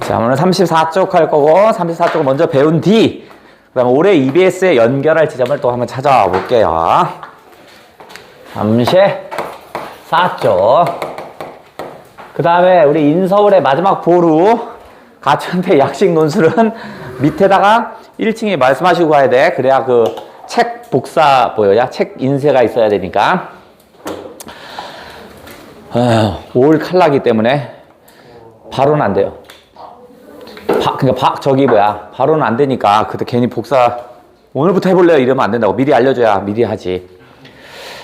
자, 오늘 34쪽 할 거고 34쪽을 먼저 배운 뒤 그 다음에 올해 EBS에 연결할 지점을 또 한번 찾아와 볼게요. 34쪽 그 다음에 우리 인서울의 마지막 보루 가천대 약식 논술은 밑에다가 1층에 말씀하시고 가야 돼. 그래야 그 책 복사 보여야 책 인쇄가 있어야 되니까. 올 칼라기 때문에 바로는 안 돼요. 그러니까 저기 바로는 안 되니까 그때 괜히 복사 오늘부터 해볼래요 이러면 안 된다고. 미리 알려줘야 미리 하지.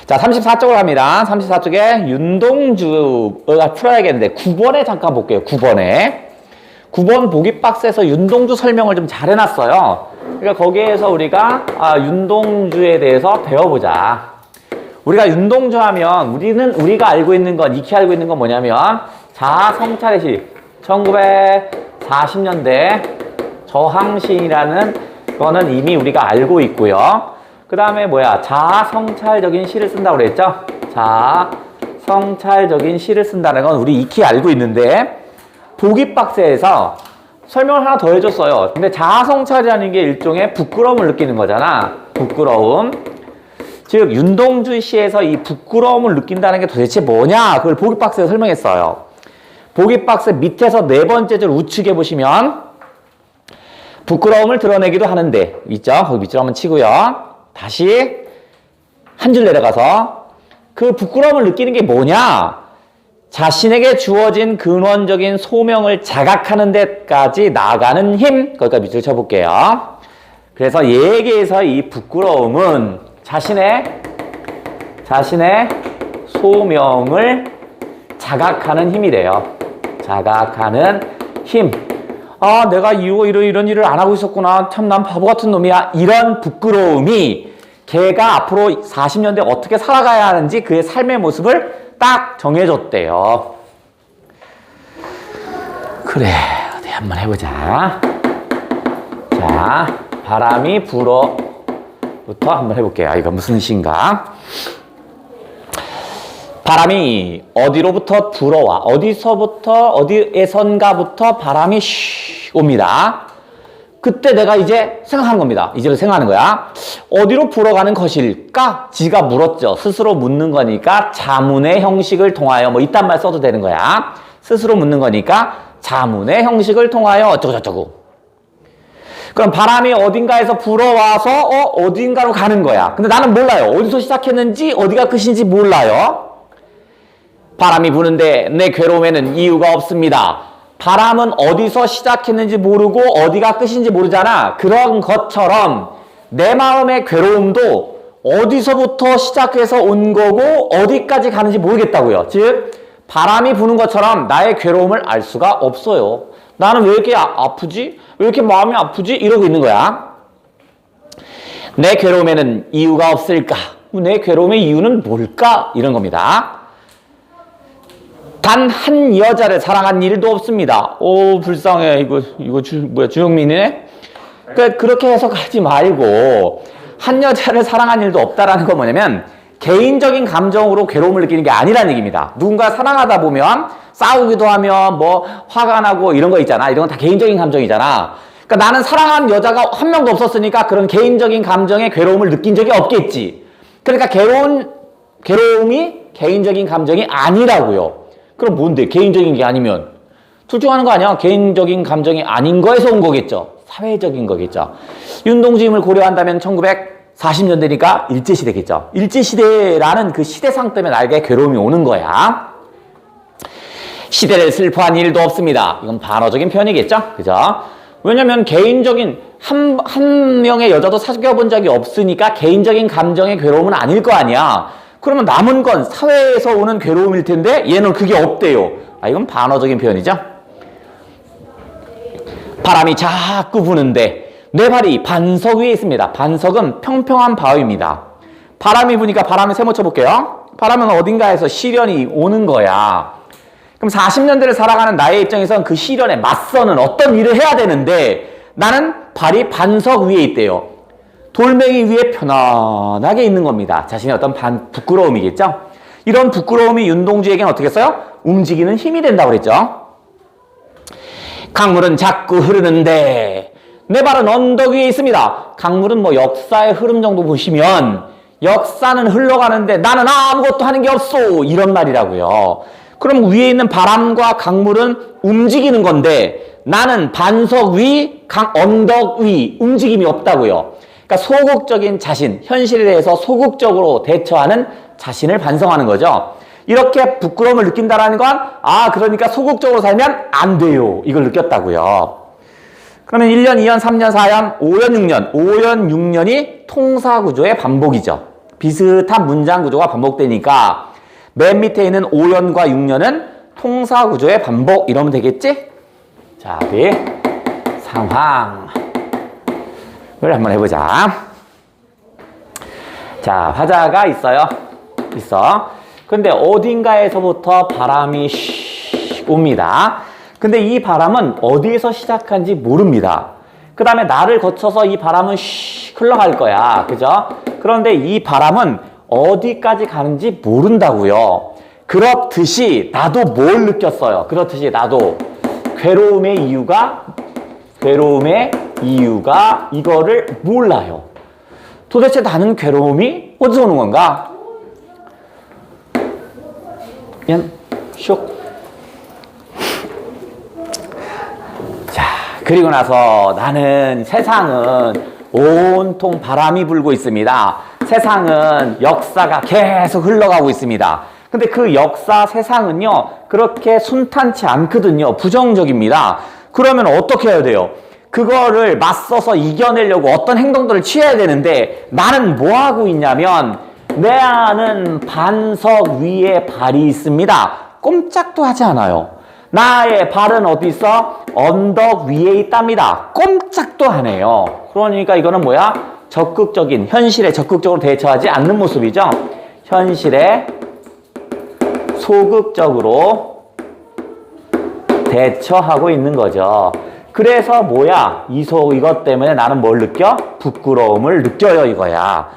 자, 34쪽을 합니다. 34쪽에 윤동주가 풀어야겠는데 9번에 잠깐 볼게요. 9번 보기 박스에서 윤동주 설명을 좀 잘 해놨어요. 그러니까 거기에서 우리가 윤동주에 대해서 배워보자. 우리가 윤동주 하면 우리가 알고 있는 건, 익히 알고 있는 건 뭐냐면 자아성찰의 시 1940년대 저항시라는 거는 이미 우리가 알고 있고요. 그 다음에 자아성찰적인 시를 쓴다고 그랬죠? 자아성찰적인 시를 쓴다는 건 우리 익히 알고 있는데 보기 박스에서 설명을 하나 더 해줬어요. 근데 자아성찰이라는 게 일종의 부끄러움을 느끼는 거잖아. 부끄러움. 즉 윤동주 시에서 이 부끄러움을 느낀다는 게 도대체 뭐냐? 그걸 보기 박스에 설명했어요. 보기 박스 밑에서 네 번째 줄 우측에 보시면 부끄러움을 드러내기도 하는데 있죠? 거기 밑줄 한번 치고요. 다시 한 줄 내려가서 그 부끄러움을 느끼는 게 뭐냐? 자신에게 주어진 근원적인 소명을 자각하는 데까지 나가는 힘. 거기까지 밑줄 쳐볼게요. 그래서 얘기에서 이 부끄러움은 자신의 소명을 자각하는 힘이래요. 자각하는 힘. 내가 이런 일을 안 하고 있었구나. 참 난 바보 같은 놈이야. 이런 부끄러움이 걔가 앞으로 40년대 어떻게 살아가야 하는지 그의 삶의 모습을 딱 정해줬대요. 그래, 어디 한번 해보자. 자, 바람이 불어부터 한번 해볼게요. 이거 무슨 시인가? 바람이 어디로부터 불어와 어디에선가부터 바람이 옵니다. 그때 내가 이제 생각한 겁니다. 이제부터 생각하는 거야. 어디로 불어가는 것일까? 지가 물었죠. 스스로 묻는 거니까 자문의 형식을 통하여 이딴 말 써도 되는 거야. 스스로 묻는 거니까 자문의 형식을 통하여 어쩌고저쩌고. 그럼 바람이 어딘가에서 불어와서 어딘가로 가는 거야. 근데 나는 몰라요. 어디서 시작했는지 어디가 끝인지 몰라요. 바람이 부는데 내 괴로움에는 이유가 없습니다. 바람은 어디서 시작했는지 모르고 어디가 끝인지 모르잖아. 그런 것처럼 내 마음의 괴로움도 어디서부터 시작해서 온 거고 어디까지 가는지 모르겠다고요. 즉 바람이 부는 것처럼 나의 괴로움을 알 수가 없어요. 나는 왜 이렇게 아프지? 왜 이렇게 마음이 아프지? 이러고 있는 거야. 내 괴로움에는 이유가 없을까? 내 괴로움의 이유는 뭘까? 이런 겁니다. 단 한 여자를 사랑한 일도 없습니다. 불쌍해. 이거 주영민이네? 그러니까 그렇게 해석하지 말고 한 여자를 사랑한 일도 없다라는 건 뭐냐면 개인적인 감정으로 괴로움을 느끼는 게 아니라는 얘기입니다. 누군가 사랑하다 보면 싸우기도 하면 화가 나고 이런 거 있잖아. 이런 건 다 개인적인 감정이잖아. 그러니까 나는 사랑한 여자가 한 명도 없었으니까 그런 개인적인 감정에 괴로움을 느낀 적이 없겠지. 그러니까 괴로움이 개인적인 감정이 아니라고요. 그럼 뭔데? 개인적인 게 아니면 둘 중 하는 거 아니야? 개인적인 감정이 아닌 거에서 온 거겠죠. 사회적인 거겠죠. 윤동주임을 고려한다면 1940년대니까 일제시대겠죠. 일제시대라는 그 시대상 때문에 나에게 괴로움이 오는 거야. 시대를 슬퍼한 일도 없습니다. 이건 반어적인 표현이겠죠. 그죠? 왜냐면 개인적인 한 명의 여자도 사귀어본 적이 없으니까 개인적인 감정의 괴로움은 아닐 거 아니야. 그러면 남은 건 사회에서 오는 괴로움일 텐데 얘는 그게 없대요. 이건 반어적인 표현이죠. 바람이 자꾸 부는데 내 발이 반석 위에 있습니다. 반석은 평평한 바위입니다. 바람이 부니까 바람을 세모 쳐볼게요. 바람은 어딘가에서 시련이 오는 거야. 그럼 40년대를 살아가는 나의 입장에선 그 시련에 맞서는 어떤 일을 해야 되는데 나는 발이 반석 위에 있대요. 돌멩이 위에 편안하게 있는 겁니다. 자신의 어떤 부끄러움이겠죠? 이런 부끄러움이 윤동주에게는 어떻게 했어요? 움직이는 힘이 된다고 그랬죠? 강물은 자꾸 흐르는데 내 발은 언덕 위에 있습니다. 강물은 뭐 역사의 흐름 정도 보시면 역사는 흘러가는데 나는 아무것도 하는 게 없소. 이런 말이라고요. 그럼 위에 있는 바람과 강물은 움직이는 건데 나는 반석 위, 언덕 위 움직임이 없다고요. 그러니까 소극적인 자신, 현실에 대해서 소극적으로 대처하는 자신을 반성하는 거죠. 이렇게 부끄러움을 느낀다라는 건 그러니까 소극적으로 살면 안 돼요. 이걸 느꼈다고요. 그러면 1년, 2년, 3년, 4년, 5년, 6년. 5년, 6년이 통사구조의 반복이죠. 비슷한 문장 구조가 반복되니까 맨 밑에 있는 5년과 6년은 통사구조의 반복 이러면 되겠지? 자, 우리 상황을 한번 해보자. 자, 화자가 있어. 근데 어딘가에서부터 바람이 옵니다. 근데 이 바람은 어디에서 시작한지 모릅니다. 그 다음에 나를 거쳐서 이 바람은 흘러갈 거야. 그죠? 그런데 이 바람은 어디까지 가는지 모른다고요. 그렇듯이 나도 뭘 느꼈어요. 그렇듯이 나도 괴로움의 이유가 이거를 몰라요. 도대체 나는 괴로움이 어디서 오는 건가? 그냥 쇽. 자, 그리고 나서 나는 세상은 온통 바람이 불고 있습니다. 세상은 역사가 계속 흘러가고 있습니다. 근데 그 역사 세상은요, 그렇게 순탄치 않거든요. 부정적입니다. 그러면 어떻게 해야 돼요? 그거를 맞서서 이겨내려고 어떤 행동들을 취해야 되는데 나는 뭐 하고 있냐면 내 안은 반석 위에 발이 있습니다. 꼼짝도 하지 않아요. 나의 발은 어디 있어? 언덕 위에 있답니다. 꼼짝도 안 해요. 그러니까 이거는 뭐야? 현실에 적극적으로 대처하지 않는 모습이죠. 현실에 소극적으로 대처하고 있는 거죠. 그래서 뭐야? 이것 때문에 나는 뭘 느껴? 부끄러움을 느껴요, 이거야.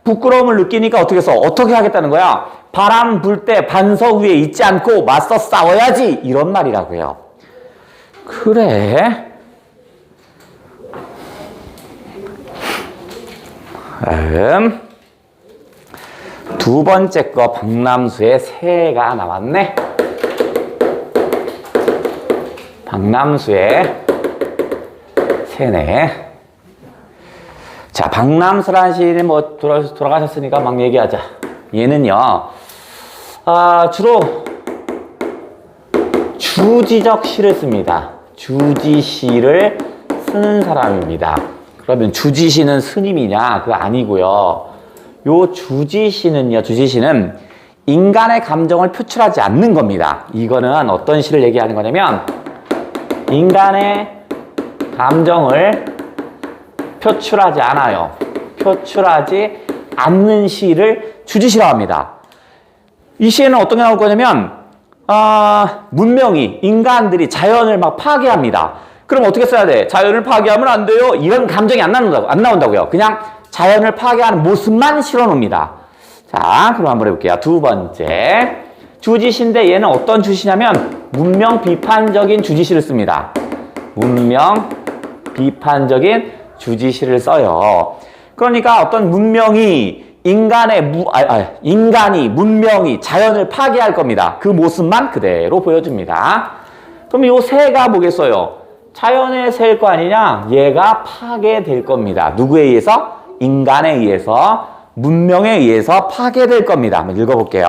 부끄러움을 느끼니까 어떻게 하겠다는 거야? 바람 불 때 반석 위에 있지 않고 맞서 싸워야지. 이런 말이라고요. 그래. 두 번째 거 박남수의 새가 나왔네. 박남수의 새네. 자, 박남수라는 시인이 뭐 돌아가셨으니까 막 얘기하자. 얘는요, 주로 주지적 시를 씁니다. 주지시를 쓰는 사람입니다. 그러면 주지시는 스님이냐? 그거 아니고요. 요 주지시는 인간의 감정을 표출하지 않는 겁니다. 이거는 어떤 시를 얘기하는 거냐면 인간의 감정을 표출하지 않아요. 표출하지 않는 시를 주지시라고 합니다. 이 시에는 어떤 게 나올 거냐면 문명이 인간들이 자연을 막 파괴합니다. 그럼 어떻게 써야 돼? 자연을 파괴하면 안 돼요. 이런 감정이 안 나온다고요. 그냥 자연을 파괴하는 모습만 실어놓습니다. 자, 그럼 한번 해볼게요. 두 번째 주지시인데 얘는 어떤 주시냐면 문명 비판적인 주지시를 씁니다. 문명 비판적인 주지시를 써요. 그러니까 어떤 문명이 문명이 자연을 파괴할 겁니다. 그 모습만 그대로 보여줍니다. 그럼 요 새가 뭐겠어요? 자연의 새일 거 아니냐? 얘가 파괴될 겁니다. 누구에 의해서? 인간에 의해서, 문명에 의해서 파괴될 겁니다. 한번 읽어볼게요.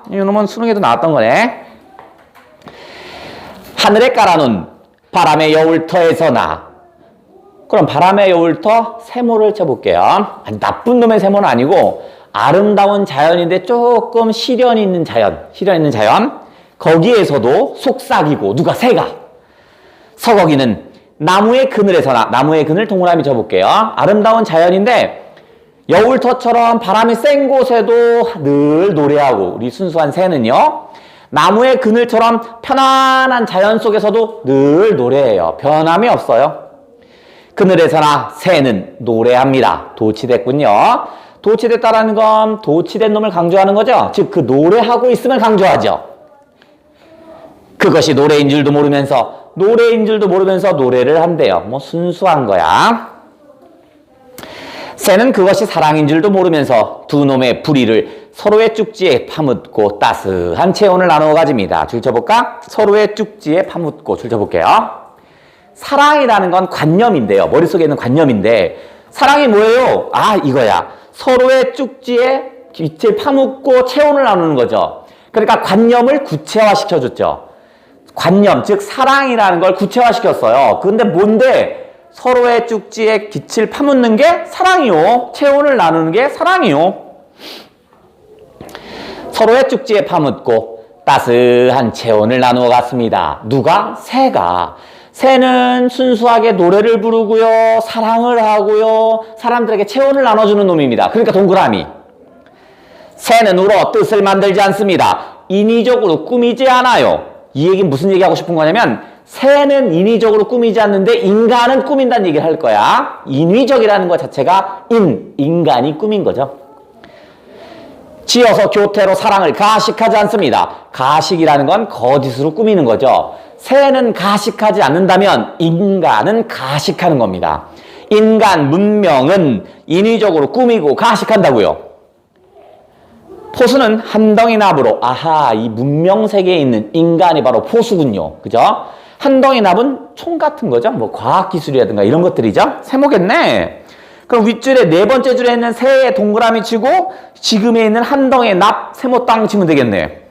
이놈은 수능에도 나왔던 거네. 하늘에 깔아놓은 바람의 여울터에서 그럼 바람의 여울터 세모를 쳐볼게요. 아니, 나쁜 놈의 세모는 아니고 아름다운 자연인데 조금 시련 있는 자연. 거기에서도 속삭이고 새가 서거기는 나무의 그늘에서 나무의 그늘 동그라미 쳐볼게요. 아름다운 자연인데 여울터처럼 바람이 센 곳에도 늘 노래하고 우리 순수한 새는요. 나무의 그늘처럼 편안한 자연 속에서도 늘 노래해요. 변함이 없어요. 그늘에서나 새는 노래합니다. 도치됐군요. 도치됐다라는 건 도치된 놈을 강조하는 거죠. 즉 그 노래하고 있음을 강조하죠. 그것이 노래인 줄도 모르면서 노래인 줄도 모르면서 노래를 한대요. 뭐 순수한 거야. 새는 그것이 사랑인 줄도 모르면서 두 놈의 부리를 서로의 쭉지에 파묻고 따스한 체온을 나누어 가집니다. 줄 쳐볼까? 서로의 쭉지에 파묻고 줄 쳐볼게요. 사랑이라는 건 관념인데요. 머릿속에 있는 관념인데 사랑이 뭐예요? 아, 이거야. 서로의 쭉지에 빛을 파묻고 체온을 나누는 거죠. 그러니까 관념을 구체화시켜줬죠. 관념, 즉 사랑이라는 걸 구체화시켰어요. 근데 뭔데? 서로의 쭉지에 빛을 파묻는 게 사랑이요. 체온을 나누는 게 사랑이요. 서로의 쭉지에 파묻고 따스한 체온을 나누어 갔습니다. 누가? 새가. 새는 순수하게 노래를 부르고요. 사랑을 하고요. 사람들에게 체온을 나눠주는 놈입니다. 그러니까 동그라미. 새는 울어 뜻을 만들지 않습니다. 인위적으로 꾸미지 않아요. 이 얘기는 무슨 얘기하고 싶은 거냐면 새는 인위적으로 꾸미지 않는데 인간은 꾸민다는 얘기를 할 거야. 인위적이라는 것 자체가 인간이 꾸민 거죠. 지어서 교태로 사랑을 가식하지 않습니다. 가식이라는 건 거짓으로 꾸미는 거죠. 새는 가식하지 않는다면 인간은 가식하는 겁니다. 인간 문명은 인위적으로 꾸미고 가식한다고요. 포수는 한 덩이 납으로 아하 이 문명 세계에 있는 인간이 바로 포수군요. 그죠? 한 덩이 납은 총 같은 거죠. 뭐 과학기술이라든가 이런 것들이죠. 세모겠네. 그럼 윗줄에 네 번째 줄에 있는 새에 동그라미 치고 지금에 있는 한 덩이의 납 세모 땅 치면 되겠네.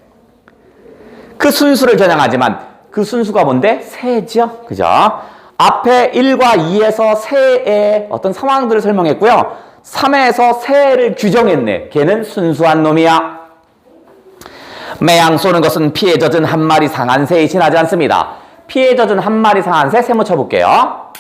그 순수를 겨냥하지만 그 순수가 뭔데? 새죠. 그죠? 앞에 1과 2에서 새의 어떤 상황들을 설명했고요. 3에서 새를 규정했네. 걔는 순수한 놈이야. 매양 쏘는 것은 피에 젖은 한 마리 상한 새에 지나지 않습니다. 피에 젖은 한 마리 상한 새 세모 쳐볼게요.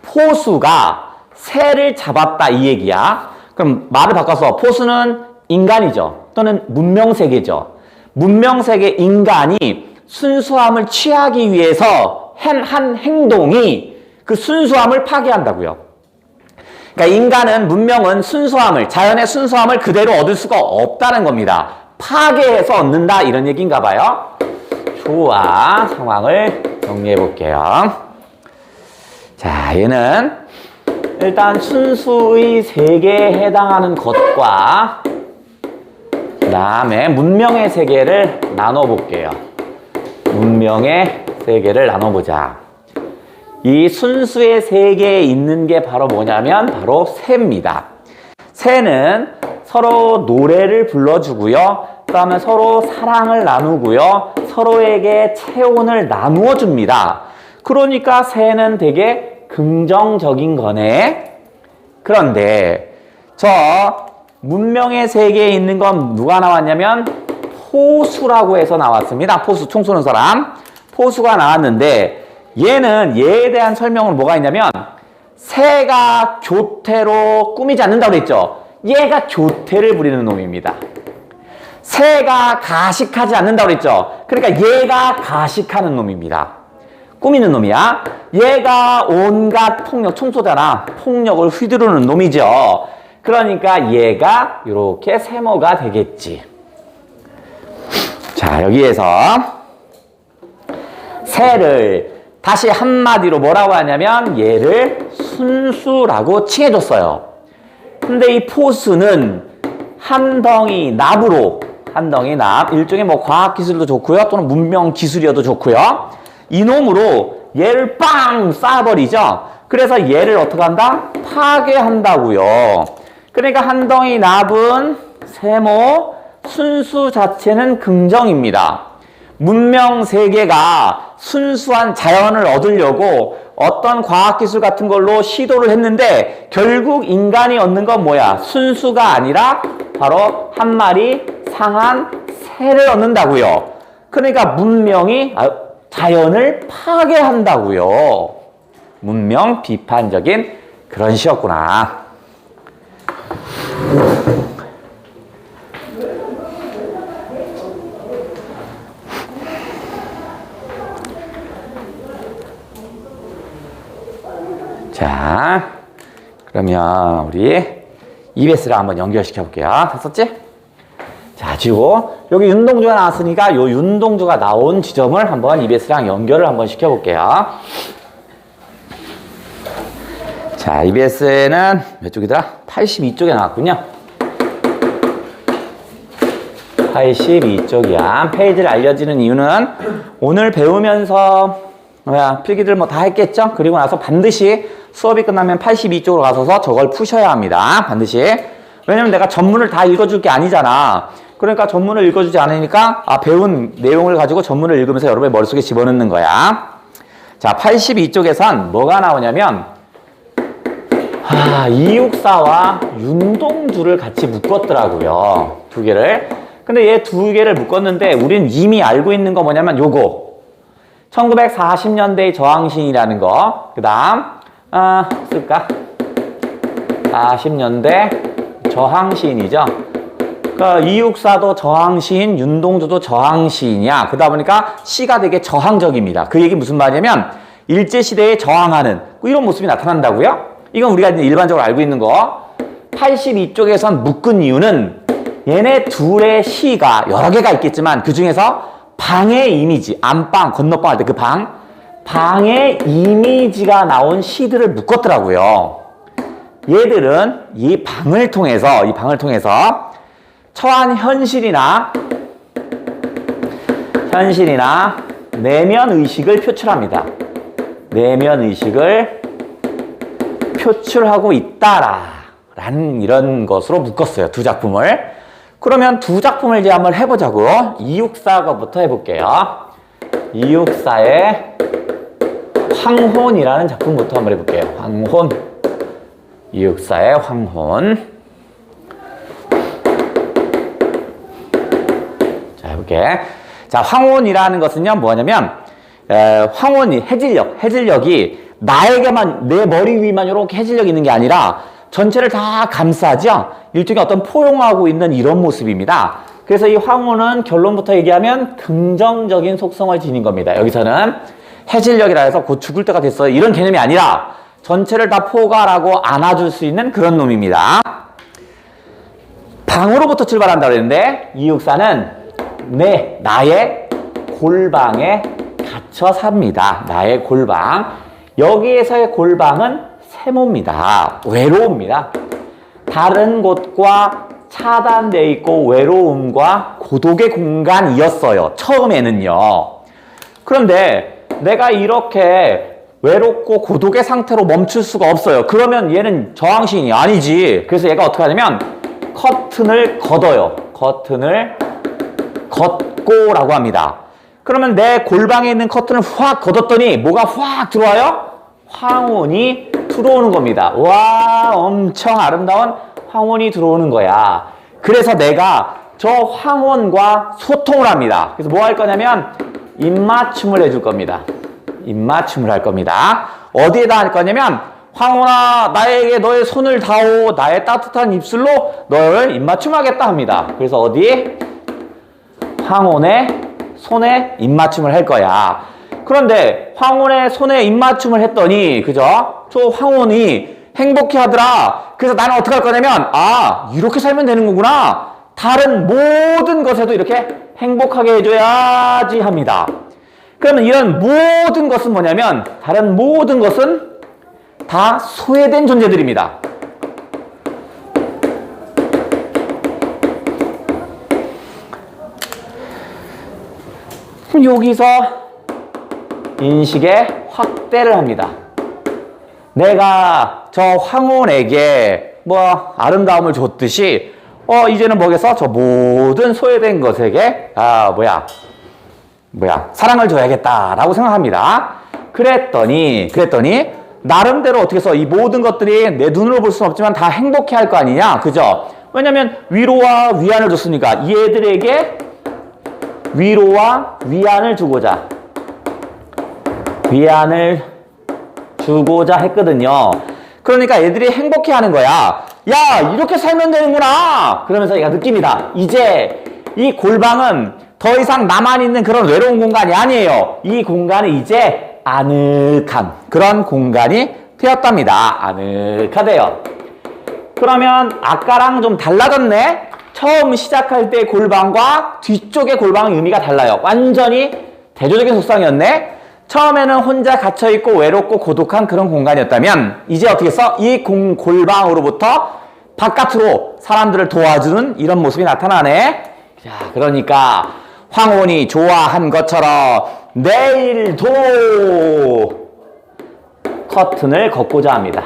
포수가 새를 잡았다 이 얘기야. 그럼 말을 바꿔서 포수는 인간이죠. 또는 문명세계죠. 문명세계 인간이 순수함을 취하기 위해서 한 행동이 그 순수함을 파괴한다고요. 그러니까 인간은 문명은 순수함을 자연의 순수함을 그대로 얻을 수가 없다는 겁니다. 파괴해서 얻는다 이런 얘기인가 봐요. 좋아. 상황을 정리해 볼게요. 자, 얘는 일단 순수의 세계에 해당하는 것과 그 다음에 문명의 세계를 나눠볼게요. 문명의 세계를 나눠보자. 이 순수의 세계에 있는 게 바로 뭐냐면 바로 새입니다. 새는 서로 노래를 불러주고요. 그 다음에 서로 사랑을 나누고요. 서로에게 체온을 나누어 줍니다. 그러니까 새는 되게 긍정적인 거네. 그런데 저 문명의 세계에 있는 건 누가 나왔냐면 포수라고 해서 나왔습니다. 포수, 총 쏘는 사람. 포수가 나왔는데 얘는 얘에 대한 설명은 뭐가 있냐면 새가 교태로 꾸미지 않는다고 그랬죠. 얘가 교태를 부리는 놈입니다. 새가 가식하지 않는다고 그랬죠. 그러니까 얘가 가식하는 놈입니다. 꾸미는 놈이야. 얘가 온갖 폭력, 총쏘잖아. 폭력을 휘두르는 놈이죠. 그러니까 얘가 이렇게 세모가 되겠지. 자, 여기에서 새를 다시 한마디로 뭐라고 하냐면 얘를 순수라고 칭해줬어요. 근데 이 포수는 한 덩이 납으로 한 덩이 납 일종의 뭐 과학기술도 좋고요. 또는 문명기술이어도 좋고요. 이놈으로 얘를 빵 쏴버리죠. 그래서 얘를 어떻게 한다? 파괴한다고요. 그러니까 한 덩이 납은 세모, 순수 자체는 긍정입니다. 문명 세계가 순수한 자연을 얻으려고 어떤 과학기술 같은 걸로 시도를 했는데 결국 인간이 얻는 건 뭐야? 순수가 아니라 바로 한 마리 상한 새를 얻는다고요. 그러니까 문명이 자연을 파괴한다고요. 문명 비판적인 그런 시였구나. 자, 그러면 우리 EBS를 한번 연결시켜 볼게요. 다 썼지? 자, 지고 여기 윤동주가 나왔으니까 요 윤동주가 나온 지점을 한번 EBS랑 연결을 한번 시켜볼게요. 자, EBS는 몇 쪽이더라? 82쪽에 나왔군요. 82쪽이야. 페이지를 알려지는 이유는 오늘 배우면서 필기들 뭐 다 했겠죠? 그리고 나서 반드시 수업이 끝나면 82쪽으로 가서서 저걸 푸셔야 합니다. 반드시. 왜냐면 내가 전문을 다 읽어줄 게 아니잖아. 그러니까 전문을 읽어주지 않으니까 배운 내용을 가지고 전문을 읽으면서 여러분의 머릿속에 집어넣는 거야. 자, 82쪽에선 뭐가 나오냐면 이육사와 윤동주를 같이 묶었더라고요. 두 개를. 근데 얘 두 개를 묶었는데 우린 이미 알고 있는 거 뭐냐면 요거 1940년대의 저항시인이라는 거. 그 다음 쓸까? 40년대 저항시인이죠. 그러니까 이육사도 저항시인, 윤동주도 저항시인이야. 그러다 보니까 시가 되게 저항적입니다. 그 얘기 무슨 말이냐면 일제시대에 저항하는 이런 모습이 나타난다고요? 이건 우리가 이제 일반적으로 알고 있는 거. 82쪽에선 묶은 이유는 얘네 둘의 시가 여러 개가 있겠지만 그 중에서 방의 이미지, 안방, 건너방 할 때 그 방의 이미지가 나온 시들을 묶었더라고요. 얘들은 이 방을 통해서 처한 현실이나 내면 의식을 표출합니다. 내면 의식을 표출하고 있다라는 이런 것으로 묶었어요. 두 작품을. 그러면 두 작품을 이제 한번 해보자고. 이육사 거부터 해볼게요. 이육사의 황혼이라는 작품부터 한번 해볼게요. 황혼. 이육사의 황혼. 자, 해볼게. 자, 황혼이라는 것은요, 뭐냐면, 황혼이, 해질녘이 나에게만, 내 머리 위만 이렇게 해질녘이 있는 게 아니라 전체를 다 감싸죠? 일종의 어떤 포용하고 있는 이런 모습입니다. 그래서 이 황혼은 결론부터 얘기하면 긍정적인 속성을 지닌 겁니다. 여기서는 해질녘이라 해서 곧 죽을 때가 됐어요. 이런 개념이 아니라 전체를 다 포괄하고 안아줄 수 있는 그런 놈입니다. 방으로부터 출발한다고 그랬는데 이육사는 나의 골방에 갇혀 삽니다. 나의 골방. 여기에서의 골방은 세모입니다. 외로움입니다. 다른 곳과 차단되어 있고 외로움과 고독의 공간이었어요. 처음에는요. 그런데 내가 이렇게 외롭고 고독의 상태로 멈출 수가 없어요. 그러면 얘는 저항시인이 아니지. 그래서 얘가 어떻게 하냐면 커튼을 걷어요. 커튼을 걷고라고 합니다. 그러면 내 골방에 있는 커튼을 확 걷었더니 뭐가 확 들어와요? 황혼이 들어오는 겁니다. 와, 엄청 아름다운 황혼이 들어오는 거야. 그래서 내가 저 황혼과 소통을 합니다. 그래서 뭐 할 거냐면 입맞춤을 해줄 겁니다. 입맞춤을 할 겁니다. 어디에다 할 거냐면 황혼아, 나에게 너의 손을 닿오. 나의 따뜻한 입술로 너를 입맞춤하겠다 합니다. 그래서 어디? 황혼의 손에 입맞춤을 할 거야. 그런데 황혼의 손에 입맞춤을 했더니 그죠? 저 황혼이 행복해 하더라. 그래서 나는 어떻게 할 거냐면 이렇게 살면 되는 거구나. 다른 모든 것에도 이렇게 행복하게 해줘야지 합니다. 그러면 이런 모든 것은 뭐냐면 다른 모든 것은 다 소외된 존재들입니다. 그럼 여기서 인식의 확대를 합니다. 내가 저 황혼에게 뭐 아름다움을 줬듯이 이제는 뭐겠어? 저 모든 소외된 것에게 사랑을 줘야겠다라고 생각합니다. 그랬더니 나름대로 어떻게 해서 이 모든 것들이 내 눈으로 볼 수는 없지만 다 행복해 할 거 아니냐, 그죠? 왜냐면 위로와 위안을 줬으니까 얘들에게 위로와 위안을 주고자 했거든요. 그러니까 얘들이 행복해 하는 거야. 야, 이렇게 살면 되는구나. 그러면서 얘가 느낍니다. 이제 이 골방은 더 이상 나만 있는 그런 외로운 공간이 아니에요. 이 공간이 이제 아늑한 그런 공간이 되었답니다. 아늑하대요. 그러면 아까랑 좀 달라졌네? 처음 시작할 때 골방과 뒤쪽의 골방의 의미가 달라요. 완전히 대조적인 속성이었네. 처음에는 혼자 갇혀있고 외롭고 고독한 그런 공간이었다면 이제 어떻게 했어? 이 골방으로부터 바깥으로 사람들을 도와주는 이런 모습이 나타나네. 자, 그러니까 황혼이 좋아한 것처럼 내일도 커튼을 걷고자 합니다.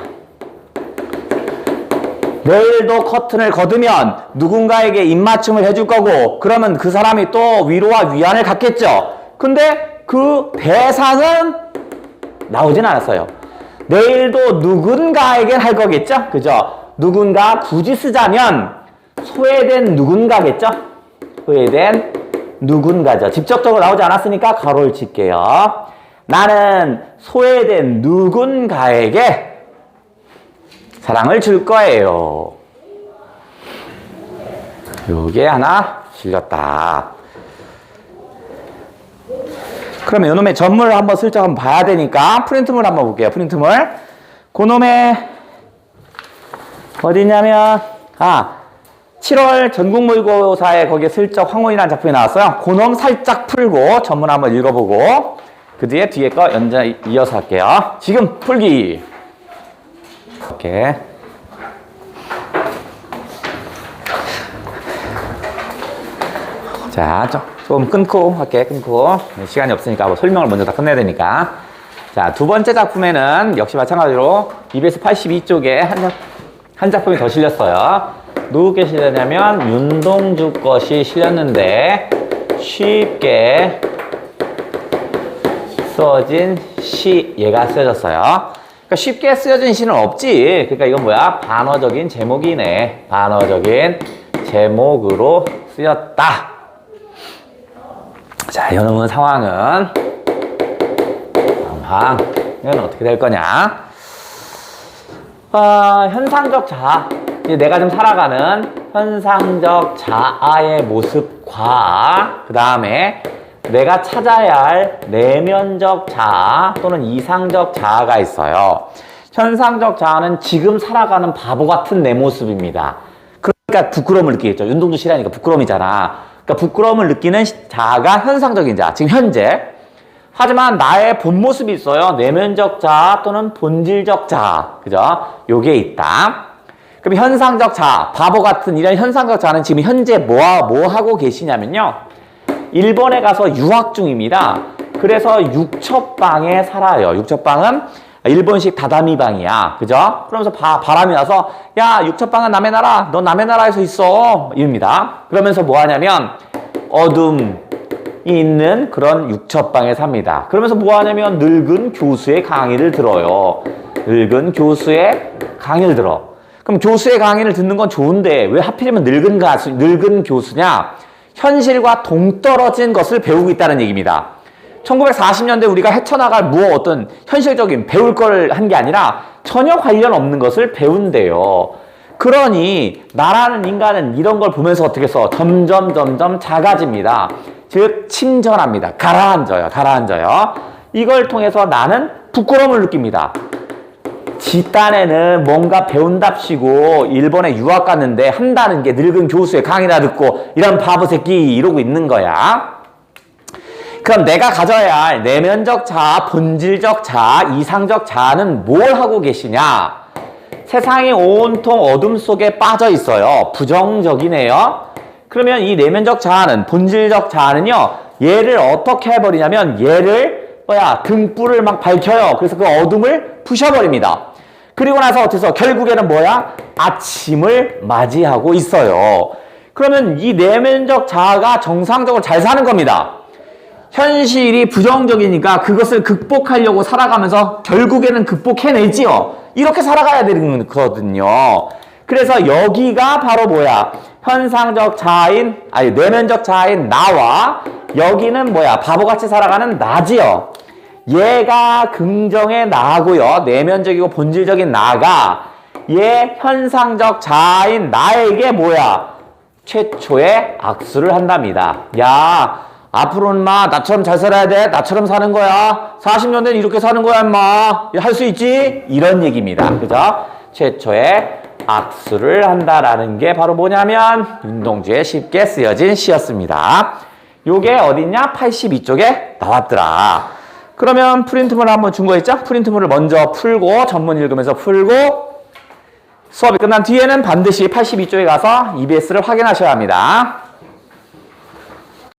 내일도 커튼을 걷으면 누군가에게 입맞춤을 해줄 거고 그러면 그 사람이 또 위로와 위안을 갖겠죠. 근데 그 대상은 나오진 않았어요. 내일도 누군가에겐 할 거겠죠? 그죠? 누군가 굳이 쓰자면 소외된 누군가겠죠? 소외된 누군가죠. 직접적으로 나오지 않았으니까 가로를 칠게요. 나는 소외된 누군가에게 사랑을 줄 거예요. 요게 하나 실렸다. 그러면 요놈의 전물을 한번 슬쩍 한번 봐야 되니까 프린트물 한번 볼게요. 프린트물. 그놈의 어디냐면 7월 전국모의고사에 거기에 슬쩍 황혼이라는 작품이 나왔어요. 그놈 살짝 풀고 전문 한번 읽어보고 그 뒤에 거 이어서 할게요. 지금 풀기. 이렇게. 자, 좀 끊고 할게. 끊고 시간이 없으니까 뭐 설명을 먼저 다 끝내야 되니까. 자, 두 번째 작품에는 역시 마찬가지로 EBS 82쪽에 한 작품이 더 실렸어요. 누구께 실렸냐면 윤동주 것이 실렸는데 쉽게 쓰여진 시 얘가 쓰여졌어요. 그러니까 쉽게 쓰여진 시는 없지. 그러니까 이건 뭐야? 반어적인 제목이네. 반어적인 제목으로 쓰였다. 자, 이놈의 상황은 이건 어떻게 될 거냐? 현상적 자아, 내가 좀 살아가는 현상적 자아의 모습과 그 다음에 내가 찾아야 할 내면적 자아 또는 이상적 자아가 있어요. 현상적 자아는 지금 살아가는 바보 같은 내 모습입니다. 그러니까 부끄러움을 느끼겠죠. 윤동주 씨라니까 부끄러움이잖아. 그러니까 부끄러움을 느끼는 자아가 현상적인 자아, 지금 현재. 하지만 나의 본 모습이 있어요. 내면적 자아 또는 본질적 자아. 그죠? 요게 있다. 그럼 현상적 자아, 바보 같은 이런 현상적 자아는 지금 현재 뭐 하고 계시냐면요. 일본에 가서 유학 중입니다. 그래서 육첩방에 살아요. 육첩방은 일본식 다다미 방이야. 그죠? 그러면서 바람이 나서 야, 육첩방은 남의 나라, 너 남의 나라에서 있어. 이럽니다. 그러면서 뭐 하냐면 어둠이 있는 그런 육첩방에 삽니다. 그러면서 뭐 하냐면 늙은 교수의 강의를 들어요. 늙은 교수의 강의를 들어. 그럼 교수의 강의를 듣는 건 좋은데 왜 하필이면 늙은 교수냐? 현실과 동떨어진 것을 배우고 있다는 얘기입니다. 1940년대 우리가 헤쳐나갈 어떤 현실적인 배울 걸 한 게 아니라 전혀 관련 없는 것을 배운대요. 그러니 나라는 인간은 이런 걸 보면서 어떻게 해서 점점 작아집니다. 즉 침전합니다. 가라앉아요. 이걸 통해서 나는 부끄러움을 느낍니다. 지 딴에는 뭔가 배운답시고 일본에 유학 갔는데 한다는 게 늙은 교수의 강의나 듣고 이런 바보 새끼 이러고 있는 거야. 그럼 내가 가져야 할 내면적 자아, 본질적 자아, 이상적 자아는 뭘 하고 계시냐? 세상이 온통 어둠 속에 빠져 있어요. 부정적이네요. 그러면 이 내면적 자아는, 본질적 자아는요, 얘를 어떻게 해버리냐면 얘를 등불을 막 밝혀요. 그래서 그 어둠을 부셔버립니다. 그리고 나서 어때서 결국에는 아침을 맞이하고 있어요. 그러면 이 내면적 자아가 정상적으로 잘 사는 겁니다. 현실이 부정적이니까 그것을 극복하려고 살아가면서 결국에는 극복해내지요. 이렇게 살아가야 되는 거거든요. 그래서 여기가 바로 현상적 자아인, 내면적 자아인 나와 여기는 바보같이 살아가는 나지요. 얘가 긍정의 나고요. 내면적이고 본질적인 나가 얘 현상적 자아인 나에게 최초의 악수를 한답니다. 야, 앞으로는 나처럼 잘 살아야 돼. 나처럼 사는 거야. 40년 된 이렇게 사는 거야, 인마. 할 수 있지? 이런 얘기입니다. 그죠? 최초의 악수를 한다라는 게 바로 뭐냐면 윤동주에 쉽게 쓰여진 시였습니다. 요게 어딨냐? 82쪽에 나왔더라. 그러면 프린트물 한번 준 거 있죠? 프린트물을 먼저 풀고 전문 읽으면서 풀고 수업이 끝난 뒤에는 반드시 82쪽에 가서 EBS를 확인하셔야 합니다.